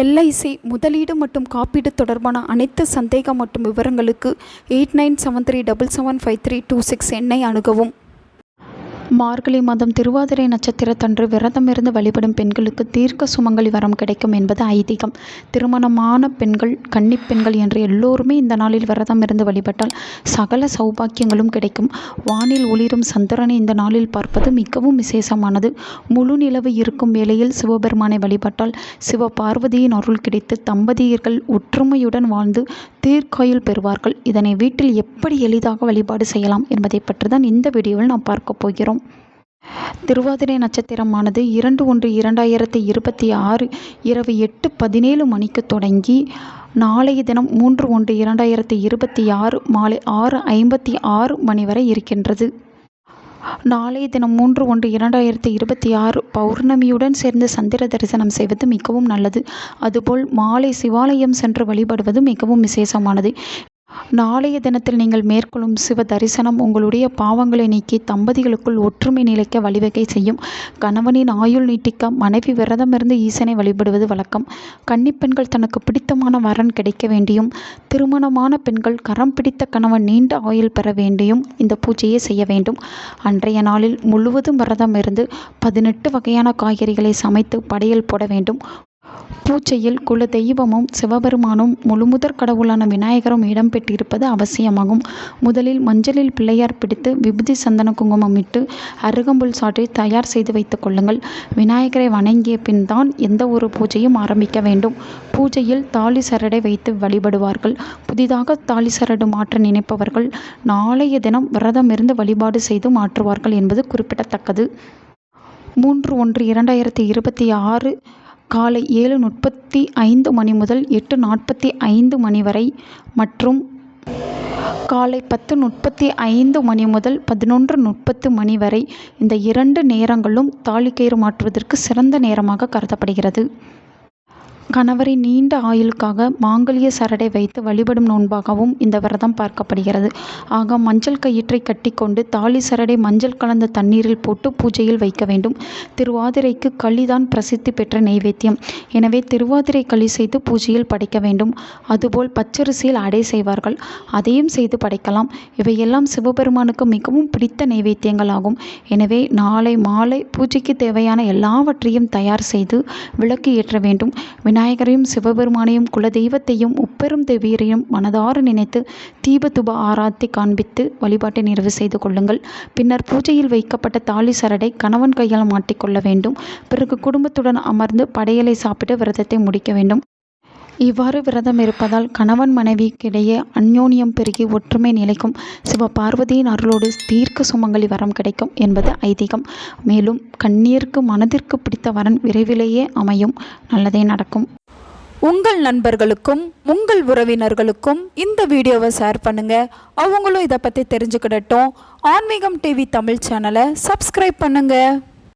LIC முதலீடு மற்றும் காப்பீடு தொடர்பான அனைத்து சந்தேகம் மற்றும் விவரங்களுக்கு 8973777532 எண்ணை அணுகவும். மார்கழி மாதம் திருவாதிரை நட்சத்திரத்தன்று விரதமிருந்து வழிபடும் பெண்களுக்கு தீர்க்க சுமங்கலி வரம் கிடைக்கும் என்பது ஐதீகம். திருமணமான பெண்கள், கன்னிப் பெண்கள் என்று எல்லோருமே இந்த நாளில் விரதம் இருந்து வழிபட்டால் சகல சௌபாக்கியங்களும் கிடைக்கும். வானில் ஒளிரும் சந்திரனை இந்த நாளில் பார்ப்பது மிகவும் விசேஷமானது. முழு நிலவு இருக்கும் வேளையில் சிவபெருமானை வழிபட்டால் சிவ பார்வதியின் அருள் கிடைத்து தம்பதியர்கள் ஒற்றுமையுடன் வாழ்ந்து தீர்க்காயுள் பெறுவார்கள். இதனை வீட்டில் எப்படி எளிதாக வழிபாடு செய்யலாம் என்பதை பற்றி தான் இந்த வீடியோவில் நாம் பார்க்க போகிறோம். திருவாதிரை நட்சத்திரமானது 2/1/2026 இரவு 8:17 மணிக்கு தொடங்கி நாளைய தினம் 3/1/2026 மாலை 6:56 மணி வரை இருக்கின்றது. நாளைய தினம் 3/1/2026 பௌர்ணமியுடன் சேர்ந்து சந்திர தரிசனம் செய்வது மிகவும் நல்லது. அதுபோல் மாலை சிவாலயம் சென்று வழிபடுவது மிகவும் விசேஷமானது. நாளைய தினத்தில் நீங்கள் மேற்கொள்ளும் சிவ தரிசனம் உங்களுடைய பாவங்களை நீக்கி தம்பதிகளுக்குள் ஒற்றுமை நிலைக்க வழிவகை செய்யும். கணவனின் ஆயுள் நீட்டிக்க மனைவி விரதமிருந்து ஈசனை வழிபடுவது வழக்கம். கன்னிப்பெண்கள் தனக்கு பிடித்தமான வரன் கிடைக்க வேண்டியும், திருமணமான பெண்கள் கரம் பிடித்த கணவன் நீண்ட ஆயுள் பெற வேண்டியும் இந்த பூஜையை செய்ய வேண்டும். அன்றைய நாளில் முழுவதும் விரதம் இருந்து 18 வகையான காய்கறிகளை சமைத்து படையல் போட வேண்டும். பூஜையில் குல தெய்வமும் சிவபெருமானும் முழுமுதற் கடவுளான விநாயகரும் இடம்பெற்றிருப்பது அவசியமாகும். முதலில் மஞ்சளில் பிள்ளையார் பிடித்து விபூதி சந்தன குங்குமம் இட்டு அருகம்புல் சாற்றி தயார் செய்து வைத்துக் கொள்ளுங்கள். விநாயகரை வணங்கிய பின் தான் எந்த ஒரு பூஜையும் ஆரம்பிக்க வேண்டும். பூஜையில் தாலி சரடை வைத்து வழிபடுவார்கள். புதிதாக தாலி சரடு மாற்ற நினைப்பவர்கள் நாளைய தினம் விரதம் இருந்து வழிபாடு செய்து மாற்றுவார்கள் என்பது குறிப்பிடத்தக்கது. 3/1/2026 காலை 7:35 மணி முதல் 8:45 மணி வரை மற்றும் காலை 10:35 மணி முதல் 11:30 மணி வரை இந்த 2 நேரங்களும் தாலிக்கயிறு மாற்றுவதற்கு சிறந்த நேரமாக கருதப்படுகிறது. கணவரின் நீண்ட ஆயுளுக்காக மாங்கல்ய சரடை வைத்து வழிபடும் நோன்பாகவும் இந்த விரதம் பார்க்கப்படுகிறது. ஆக மஞ்சள் கயிற்றை கட்டிக்கொண்டு தாலி சரடை மஞ்சள் கலந்த தண்ணீரில் போட்டு பூஜையில் வைக்க வேண்டும். திருவாதிரைக்கு களிதான் பிரசித்தி பெற்ற நைவேத்தியம். எனவே திருவாதிரை களி செய்து பூஜையில் படைக்க வேண்டும். அதுபோல் பச்சரிசியில் அடை செய்வார்கள், அதையும் செய்து படைக்கலாம். இவையெல்லாம் சிவபெருமானுக்கு மிகவும் பிடித்த நைவேத்தியங்கள் ஆகும். எனவே நாளை மாலை பூஜைக்கு தேவையான எல்லாவற்றையும் தயார் செய்து விளக்கு ஏற்ற வேண்டும். விநாயகரையும் சிவபெருமானையும் குலதெய்வத்தையும் உப்பெரும் தேவியரையும் மனதார நினைத்து தீப துப ஆராத்தி காண்பித்து வழிபாட்டை நிறைவு செய்து கொள்ளுங்கள். பின்னர் பூஜையில் வைக்கப்பட்ட தாலி சரடை கணவன் கையால் மாட்டிக்கொள்ள வேண்டும். பிறகு குடும்பத்துடன் அமர்ந்து படையலை சாப்பிட்டு விரதத்தை முடிக்க வேண்டும். இவ்வாறு விரதம் இருப்பதால் கணவன் மனைவிக்கிடையே அந்யோன்யம் பெருகி ஒற்றுமை நிலைக்கும். சிவ பார்வதியின் அருளோடு தீர்க்க சுமங்கலி வரம் கிடைக்கும் என்பது ஐதீகம். மேலும் கண்ணியருக்கு மனதிற்கு பிடித்த வரன் விரைவிலேயே அமையும். நல்லதே நடக்கும். உங்கள் நண்பர்களுக்கும் உங்கள் உறவினர்களுக்கும் இந்த வீடியோவை ஷேர் பண்ணுங்க. அவங்களும் இதை பற்றி தெரிஞ்சுக்கிடட்டும். ஆன்மீகம் டிவி தமிழ் சேனலை சப்ஸ்கிரைப் பண்ணுங்க.